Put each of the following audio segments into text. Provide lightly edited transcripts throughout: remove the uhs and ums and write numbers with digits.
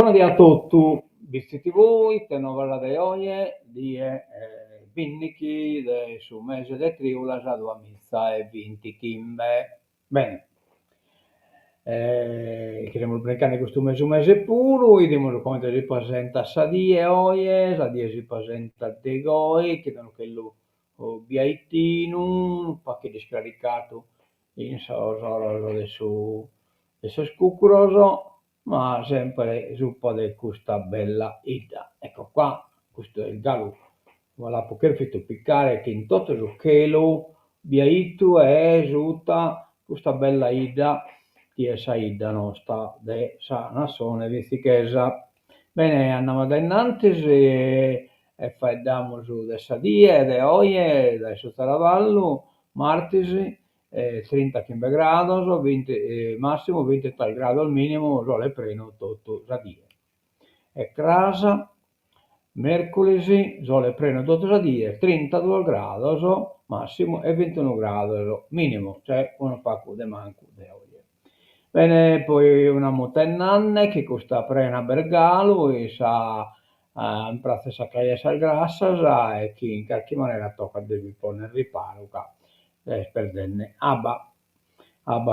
Buonasera a tutti, vistiti voi, te novella de oggi, di Vinnichi, su mese de Triulas a 2020 Kimbe. Bene, chiediamo il breccare questo mese puro, vediamo come si presenta Sadie oggi, Sadie si presenta de Goi, chiedono che lo biaitino, un pacchetto scaricato in so adesso scucroso, ma sempre su un po' di questa bella ida. Ecco qua, questo è il gallo, voilà, poker fatto piccare che in tutto il chelo, biaitu e esuta questa bella ida, che è sa ida nostra, de sa nazione vistichesa. Bene, andiamo da innanzi e facciamo su de sadie, de oie, da sottoravallo, martesi, 30 gradi, 20, massimo 23 gradi al minimo, sole preno tutto sadie. E crasa, mercoledì, sole preno tutto sadie, 32 gradi massimo e 21 gradi minimo, cioè uno pacco de manco de oie. Bene, poi una motennanne che costa prena bergalo e sa in pratica sa che è grassa e che in qualche maniera tocca devi porre riparo perdenne abba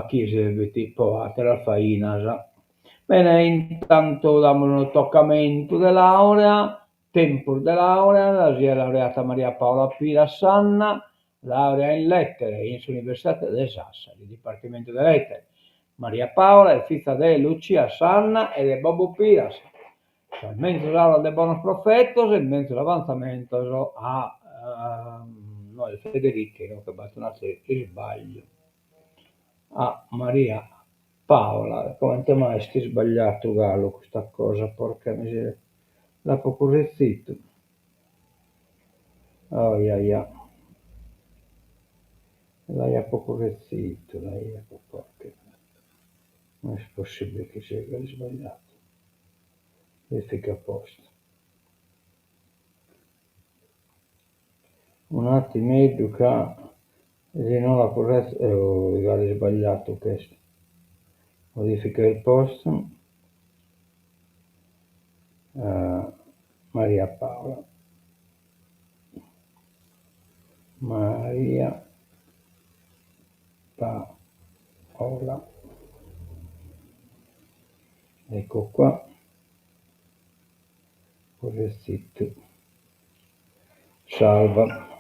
chiese tipo a la faina. Bene, intanto diamo un toccamento di laurea, tempo di laurea, la si è laureata Maria Paola Pira Sanna, laurea in lettere in Università di Sassari, Dipartimento di Lettere. Maria Paola è figlia di Lucia Sanna e di Bobo Piras. Mentre l'aurea de buonos profetos e mentre l'avanzamento a noi Federiche, che batto un sbaglio, a Maria Paola. Come mai sti sbagliato Gallo questa cosa, porca miseria. La poco zitto. Oh, ia. Lei è poco zitto, lei è porca. Non è possibile che sia sbagliato. E fica a posto. Un attimo educa e non la corretta magari sbagliato questo. Modifica il posto. Maria Paola. Maria Paola. Ecco qua. Correttito. Salva.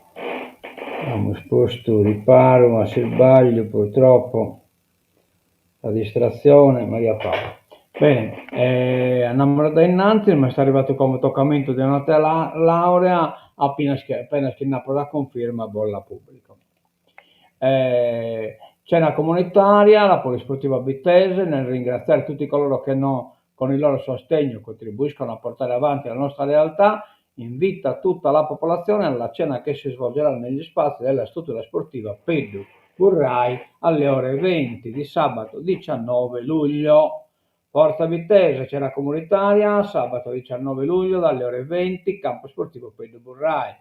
Abbiamo esposto riparo, ma se sbaglio purtroppo la distrazione, Maria Paola. Bene, andiamo da innanzi, mi sta arrivato come toccamento di una laurea appena schiennato la conferma bolla pubblica. Cena comunitaria, la Polisportiva Bittese, nel ringraziare tutti coloro che con il loro sostegno contribuiscono a portare avanti la nostra realtà, invita tutta la popolazione alla cena che si svolgerà negli spazi della struttura sportiva Pedro Burrai alle ore 20 di sabato 19 luglio. Forza Vittese, cena comunitaria, sabato 19 luglio dalle ore 20, campo sportivo Pedro Burrai.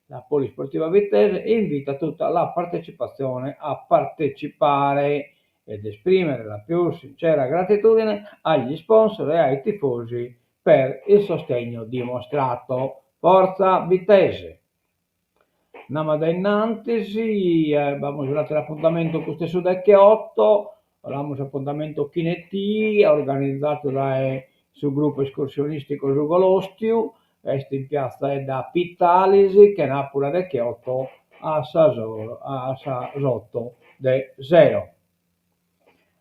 La Polisportiva Vittese invita tutta la partecipazione a partecipare ed esprimere la più sincera gratitudine agli sponsor e ai tifosi per il sostegno dimostrato. Forza Vittese! Andiamo da innanzi, abbiamo girato l'appuntamento con stesso Decche 8, abbiamo appuntamento Chinetti, organizzato sul gruppo escursionistico Giugolostiu, est in piazza da Pittalisi, che Napoli Decche 8 a Sasotto de Zero.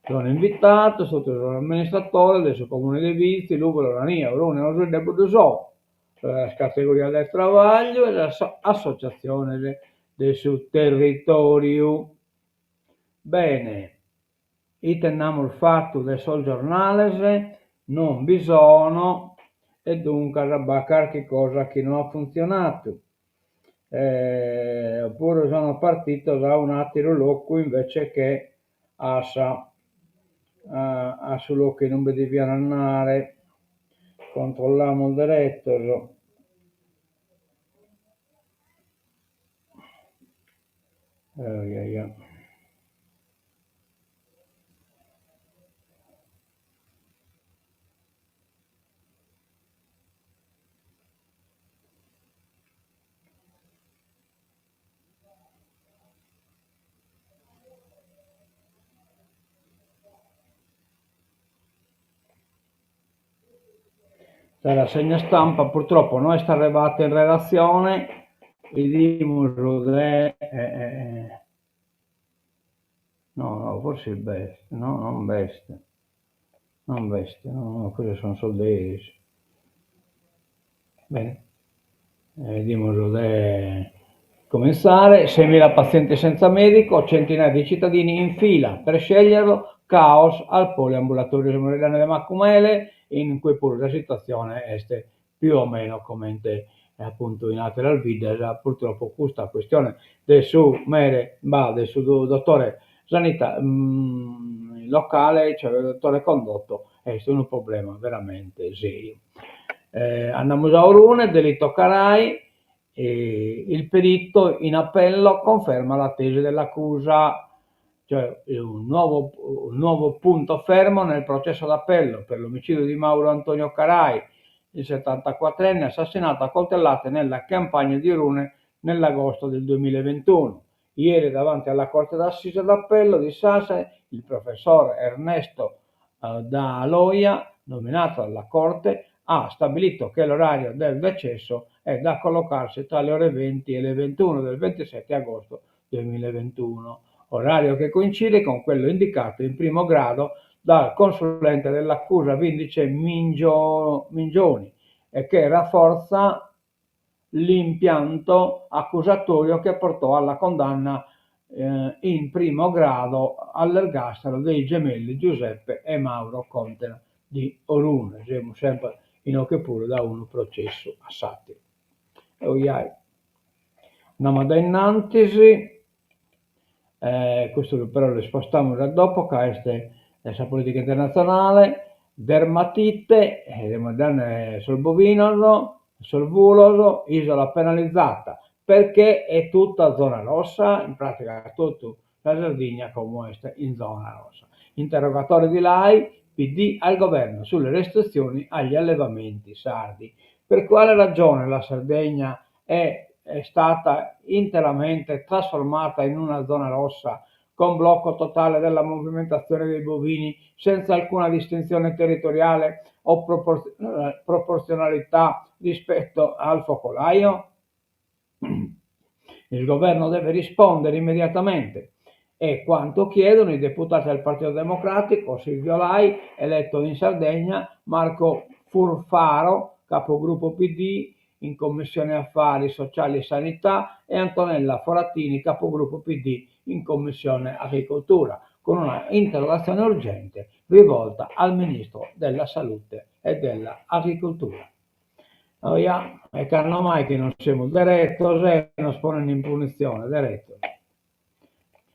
Sono invitato sotto l'amministratore del suo comune di Vizi, Lugo, Lorania, Brune, Oslo e Budusò, la categoria del travaglio e l'associazione del suo territorio. Bene, teniamo il fatto del sol giornale, non bisogna, e dunque avrà qualche cosa che non ha funzionato. Oppure sono partito da un attimo loco invece che a solo che non vedeviano andare. Controlliamo il director. la rassegna stampa purtroppo non è arrivata in redazione e dimos no, no, forse il best, no, non best, non best, no, no, questi sono soldi. Bene, dimos cominciare, 6.000 pazienti senza medico, centinaia di cittadini in fila per sceglierlo, caos al poliambulatorio Morirane de Macumele, in cui pure la situazione è più o meno come appunto in altre video, purtroppo questa questione del suo mere, del suo dottore sanità locale, cioè il dottore condotto, è un problema veramente serio. Andiamo a Orune, delitto Carai, il perito in appello conferma la tesi dell'accusa, cioè un nuovo punto fermo nel processo d'appello per l'omicidio di Mauro Antonio Carai, il 74enne assassinato a coltellate nella campagna di Orune nell'agosto del 2021. Ieri davanti alla Corte d'Assise d'Appello di Sasse il professor Ernesto da Aloia, nominato dalla Corte, ha stabilito che l'orario del decesso è da collocarsi tra le ore 20 e le 21 del 27 agosto 2021, orario che coincide con quello indicato in primo grado dal consulente dell'accusa Vindice Mingioni e che rafforza l'impianto accusatorio che portò alla condanna in primo grado all'ergastolo dei gemelli Giuseppe e Mauro Conte di Orune. Siamo sempre in occhio pure da un processo a satiro. Andiamo da innanzi, questo però lo spostiamo da dopo, questa politica internazionale, dermatite, sul bovino, sul vuloso, isola penalizzata, perché è tutta zona rossa, in pratica tutta la Sardegna come in zona rossa. Interrogatorio di LAI, PD al governo sulle restrizioni agli allevamenti sardi. Per quale ragione la Sardegna è stata interamente trasformata in una zona rossa con blocco totale della movimentazione dei bovini senza alcuna distinzione territoriale o proporzionalità rispetto al focolaio? Il governo deve rispondere immediatamente. È quanto chiedono i deputati del Partito Democratico, Silvio Lai, eletto in Sardegna, Marco Furfaro, capogruppo PD in Commissione Affari Sociali e Sanità, e Antonella Forattini, capogruppo PD in Commissione Agricoltura, con una interrogazione urgente rivolta al Ministro della Salute e dell'Agricoltura. Noi, e che non mai che non siamo diretti, non spono in punizione, diretto.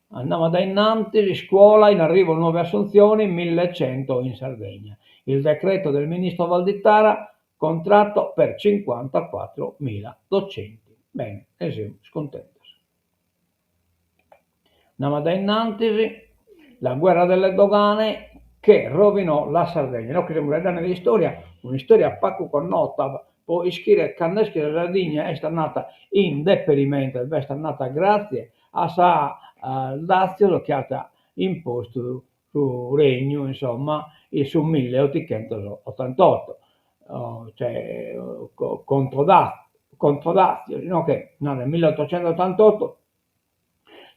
Andiamo da innanzi, scuola, in arrivo nuove assunzioni, 1100 in Sardegna. Il decreto del ministro Valditara, contratto per 54.000 docenti. Bene, e siamo scontenti. Andiamo da innanzi, la guerra delle dogane che rovinò la Sardegna. Noi che siamo di storia, un'istoria poco connota, poi scrivere che la Sardegna è stata in deperimento, è stata grazie a sa Lazio che ha imposto su Regno, insomma, su 1888, cioè contro Lazio, no, che nel 1888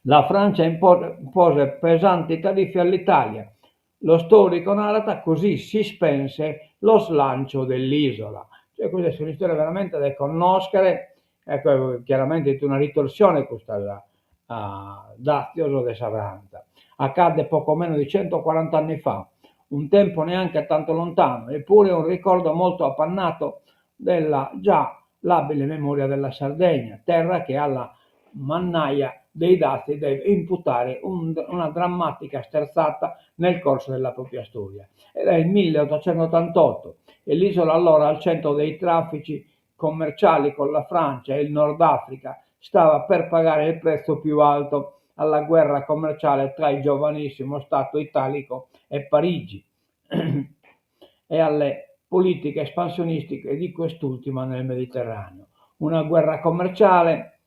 la Francia impose pesanti tariffe all'Italia. Lo storico narra così si spense lo slancio dell'isola. Cioè, questa è una storia veramente da conoscere, ecco, chiaramente è una ritorsione questa Dazio de Savranta. Accadde poco meno di 140 anni fa, un tempo neanche tanto lontano, eppure un ricordo molto appannato della già labile memoria della Sardegna, terra che alla mannaia dei dati deve imputare una drammatica sterzata nel corso della propria storia. Era il 1888 e l'isola allora al centro dei traffici commerciali con la Francia e il Nord Africa stava per pagare il prezzo più alto alla guerra commerciale tra il giovanissimo Stato italico e Parigi e alle politiche espansionistiche di quest'ultima nel Mediterraneo. Una guerra commerciale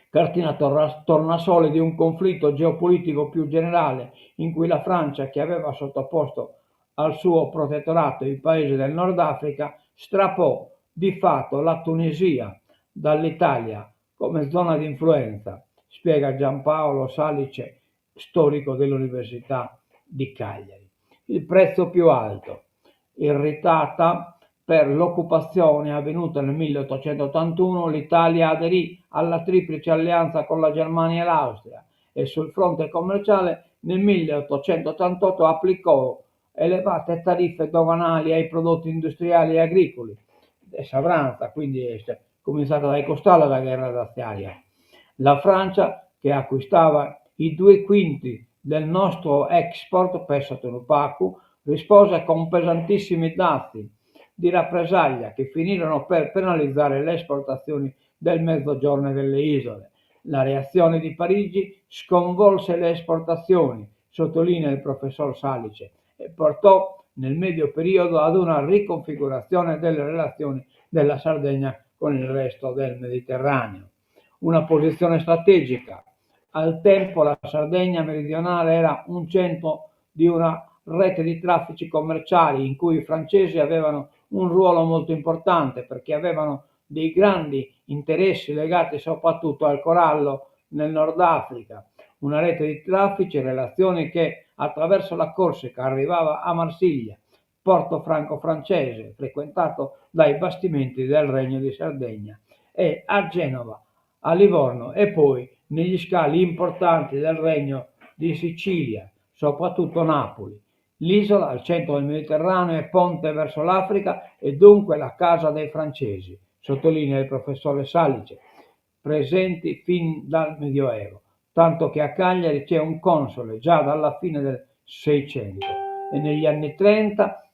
cartina tornasole di un conflitto geopolitico più generale in cui la Francia, che aveva sottoposto al suo protettorato il paese del Nord Africa, strappò di fatto la Tunisia dall'Italia come zona di influenza, spiega Giampaolo Salice, storico dell'Università di Cagliari. Il prezzo più alto, irritata per l'occupazione avvenuta nel 1881, l'Italia aderì alla triplice alleanza con la Germania e l'Austria e sul fronte commerciale nel 1888 applicò elevate tariffe doganali ai prodotti industriali e agricoli. E Savranza, quindi è cominciata dai costali la guerra razziaria. La Francia, che acquistava i 2/5 del nostro export per Tunupacu, rispose con pesantissimi dazi di rappresaglia che finirono per penalizzare le esportazioni del Mezzogiorno e delle isole. La reazione di Parigi sconvolse le esportazioni, sottolinea il professor Salice, e portò nel medio periodo ad una riconfigurazione delle relazioni della Sardegna con il resto del Mediterraneo. Una posizione strategica. Al tempo la Sardegna meridionale era un centro di una rete di traffici commerciali in cui i francesi avevano un ruolo molto importante perché avevano dei grandi interessi legati soprattutto al corallo nel Nord Africa, una rete di traffici e relazioni che attraverso la Corsica arrivava a Marsiglia, porto franco-francese frequentato dai bastimenti del Regno di Sardegna, e a Genova, a Livorno e poi negli scali importanti del Regno di Sicilia, soprattutto Napoli. L'isola, al centro del Mediterraneo, è ponte verso l'Africa e dunque la casa dei francesi, sottolinea il professore Salice, presenti fin dal Medioevo, tanto che a Cagliari c'è un console già dalla fine del Seicento e negli anni 30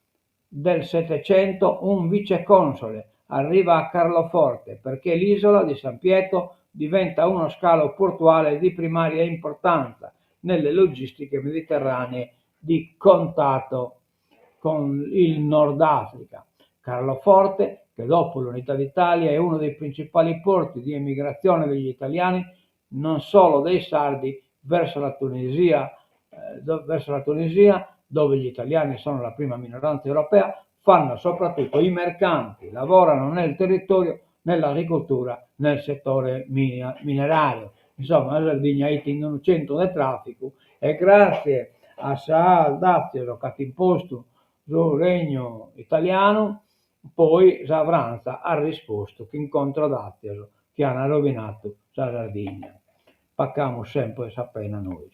del Settecento un viceconsole arriva a Carloforte perché l'isola di San Pietro diventa uno scalo portuale di primaria importanza nelle logistiche mediterranee di contatto con il Nord Africa. Carloforte, che dopo l'Unità d'Italia è uno dei principali porti di emigrazione degli italiani, non solo dei sardi, verso la Tunisia, dove gli italiani sono la prima minoranza europea, fanno soprattutto i mercanti, lavorano nel territorio, nell'agricoltura, nel settore minerario. Insomma, la Sardegna è in un centro del traffico e grazie a Saal Daziolo che ha imposto sul regno italiano, poi Savranza ha risposto che incontro Daziolo che hanno rovinato la Sardegna. Paccamo sempre sapere noi.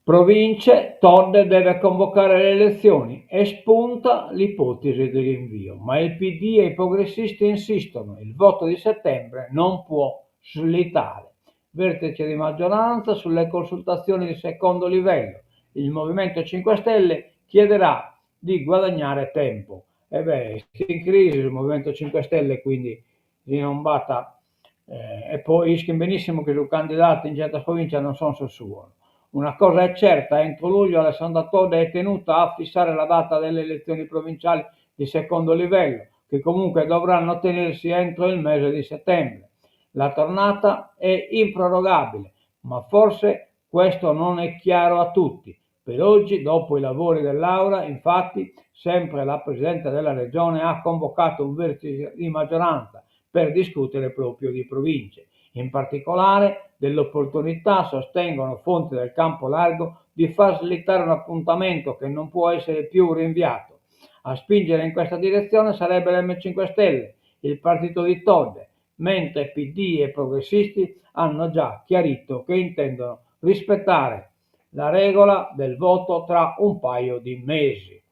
Province, Todde deve convocare le elezioni e spunta l'ipotesi di rinvio, ma il PD e i progressisti insistono, il voto di settembre non può slittare. Vertice di maggioranza sulle consultazioni di secondo livello. Il Movimento 5 Stelle chiederà di guadagnare tempo. E beh, in crisi il Movimento 5 Stelle, quindi di non batta, e poi iscrive benissimo che i candidati in certa provincia non sono sul suo. Una cosa è certa, entro luglio Alessandra Todde è tenuta a fissare la data delle elezioni provinciali di secondo livello, che comunque dovranno tenersi entro il mese di settembre. La tornata è improrogabile, ma forse questo non è chiaro a tutti. Per oggi, dopo i lavori dell'Aula, infatti, sempre la Presidente della Regione ha convocato un vertice di maggioranza per discutere proprio di province. In particolare dell'opportunità, sostengono fonti del campo largo, di far slittare un appuntamento che non può essere più rinviato. A spingere in questa direzione sarebbe l'M5 Stelle, il partito di Todde, mentre PD e progressisti hanno già chiarito che intendono rispettare la regola del voto tra un paio di mesi.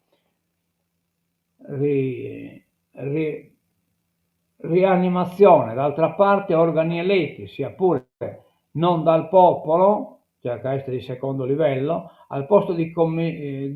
Rianimazione, d'altra parte organi eletti, sia pure non dal popolo, cioè questi di secondo livello, al posto di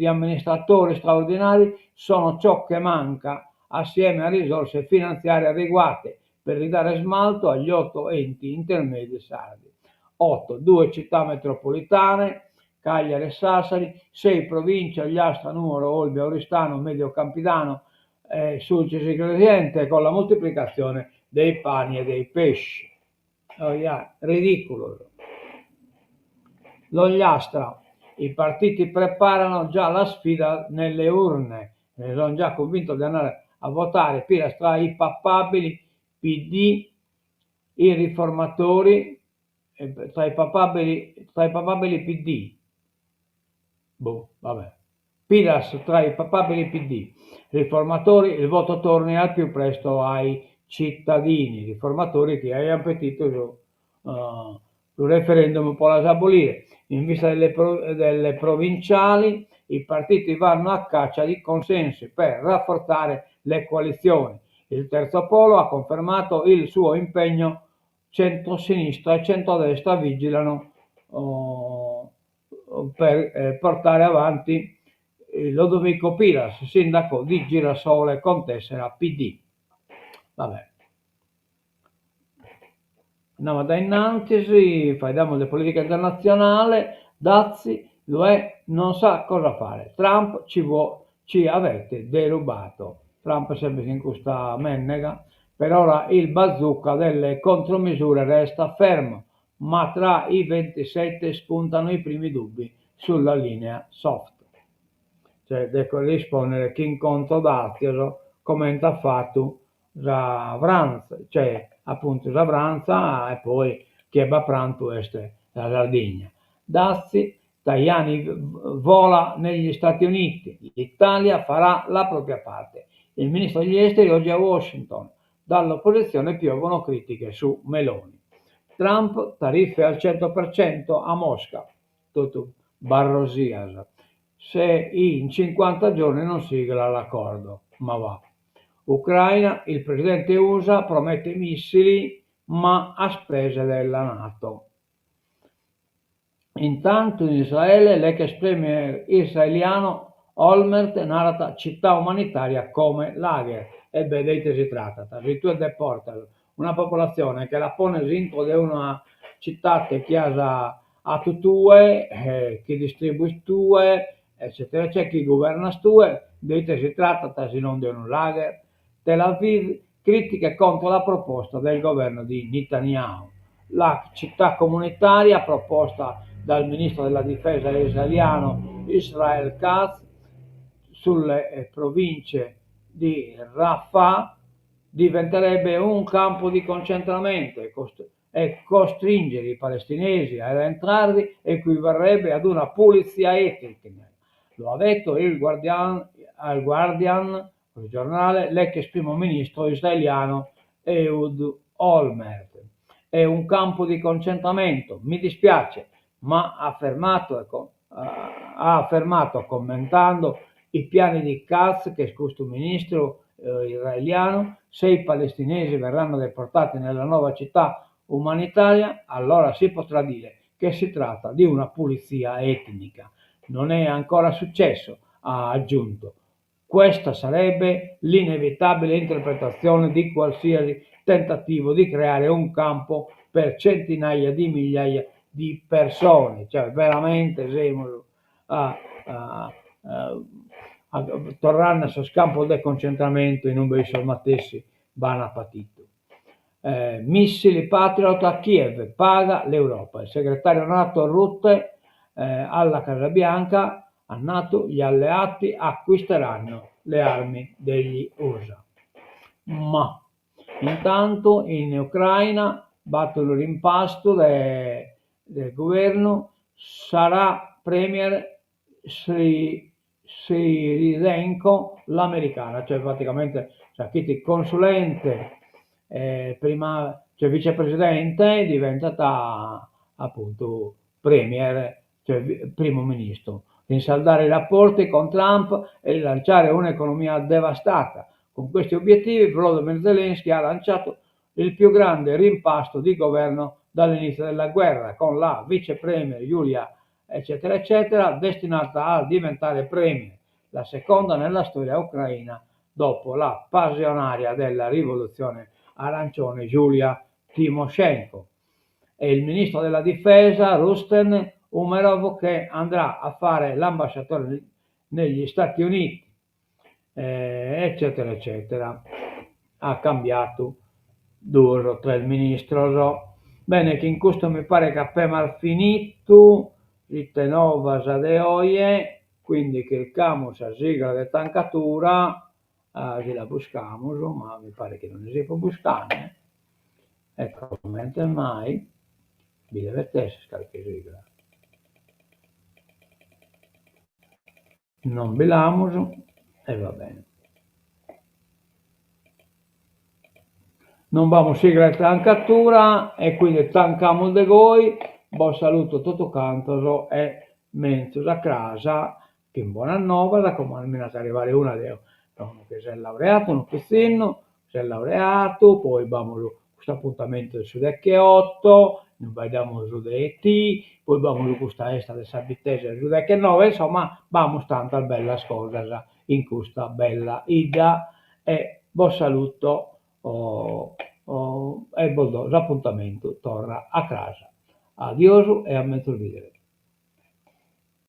amministratori straordinari sono ciò che manca assieme a risorse finanziarie adeguate per ridare smalto agli 8 enti intermedi sardi. 8, 2 città metropolitane, Cagliari e Sassari, 6 province, Ogliastra, Nuoro, Olbia, Oristano, Medio Campidano, Sulcis Gradiente, con la moltiplicazione dei pani e dei pesci. Oh, yeah, ridicolo. L'Ogliastra i partiti preparano già la sfida nelle urne, sono già convinto di andare a votare Piras tra i papabili PD, i riformatori, tra i papabili PD, boh, vabbè. Piras tra i papabili PD, riformatori, il voto torni al più presto ai cittadini, riformatori che hanno appetito sul referendum può abolire. In vista delle provinciali, i partiti vanno a caccia di consensi per rafforzare le coalizioni. Il terzo polo ha confermato il suo impegno, centro-sinistra e centro-destra vigilano per portare avanti Lodovico Piras, sindaco di Girasole con tessera PD. Vabbè. Andiamo da innanzi, parliamo di politica internazionale. Dazi, l'UE non sa cosa fare. Trump ci avete derubato. Trump sempre in questa mennega. Per ora il bazooka delle contromisure resta fermo, ma tra i 27 spuntano i primi dubbi sulla linea soft. Cioè, devo rispondere chi incontro Daziolo commenta fatto da Vranza, cioè appunto da Vranza e poi che va pranto este la Sardegna. Dazi, Tajani vola negli Stati Uniti, l'Italia farà la propria parte. Il ministro degli esteri oggi a Washington, dall'opposizione piovono critiche su Meloni. Trump, tariffe al 100% a Mosca, tutto Barrosias. Se in 50 giorni non sigla l'accordo, ma va. Ucraina, il presidente USA promette missili ma a spese della NATO. Intanto in Israele l'ex premier israeliano Olmert narra città umanitaria come lager e vedete si tratta di due deportato una popolazione che la pone dentro di una città che chiasa a tutue, che distribuisce tue, eccetera, c'è chi governa stue, vedete si tratta di non di un lager. Tel Aviv critiche contro la proposta del governo di Netanyahu. La città comunitaria proposta dal ministro della difesa israeliano Israel Katz sulle province di Rafah diventerebbe un campo di concentramento e costringere i palestinesi ad entrarvi equivarrebbe ad una pulizia etnica. Lo ha detto al Guardian, il giornale, l'ex primo ministro israeliano Ehud Olmert. È un campo di concentramento, mi dispiace, ma ha affermato commentando i piani di Katz, che è questo ministro israeliano, se i palestinesi verranno deportati nella nuova città umanitaria, allora si potrà dire che si tratta di una pulizia etnica. Non è ancora successo, ha aggiunto. Questa sarebbe l'inevitabile interpretazione di qualsiasi tentativo di creare un campo per centinaia di migliaia di persone, cioè veramente siamo tornare sul campo del concentramento in un bel matessi vanno patito. Missili Patriot a Kiev, paga l'Europa. Il segretario NATO Rutte alla Casa Bianca a NATO gli alleati acquisteranno le armi degli USA. Ma intanto in Ucraina battono il rimpasto del governo, sarà premier Siridenko l'americana, cioè praticamente Sakiti consulente, prima, cioè vicepresidente, è diventata appunto premier, cioè primo ministro, rinsaldare i rapporti con Trump e rilanciare un'economia devastata. Con questi obiettivi Volodymyr Zelensky ha lanciato il più grande rimpasto di governo dall'inizio della guerra, con la vice premier Yulia eccetera eccetera, destinata a diventare premier, la seconda nella storia ucraina dopo la passionaria della rivoluzione arancione Giulia Timoshenko. E il ministro della difesa Rustem Umerov che andrà a fare l'ambasciatore negli Stati Uniti, eccetera eccetera. Ha cambiato duro tra il ministro. Bene, che in questo mi pare che appena finito Ritte novas de oie, quindi cercamos a sigla de tancatura, si la buscamos, ma mi pare che non si può buscare. Ecco, mentre mai, vi deve essere qualche sigla. Non velamos e va bene. Non vamos sigla de tancatura e quindi tancamos de goi, vos saluto tutto canto e menzo a casa, che in buona nova, da come almeno arrivare una di uno che si è laureato, un pizzino, si è laureato, poi vamos questo appuntamento su che 8, noi vediamo su dei T, poi vamos su questa esta del Sabitese su che 9, insomma, vamos tantas bellas cosas in questa bella ida e vos saluto e vos do l'appuntamento torna a casa. Addio e a mezzo videre.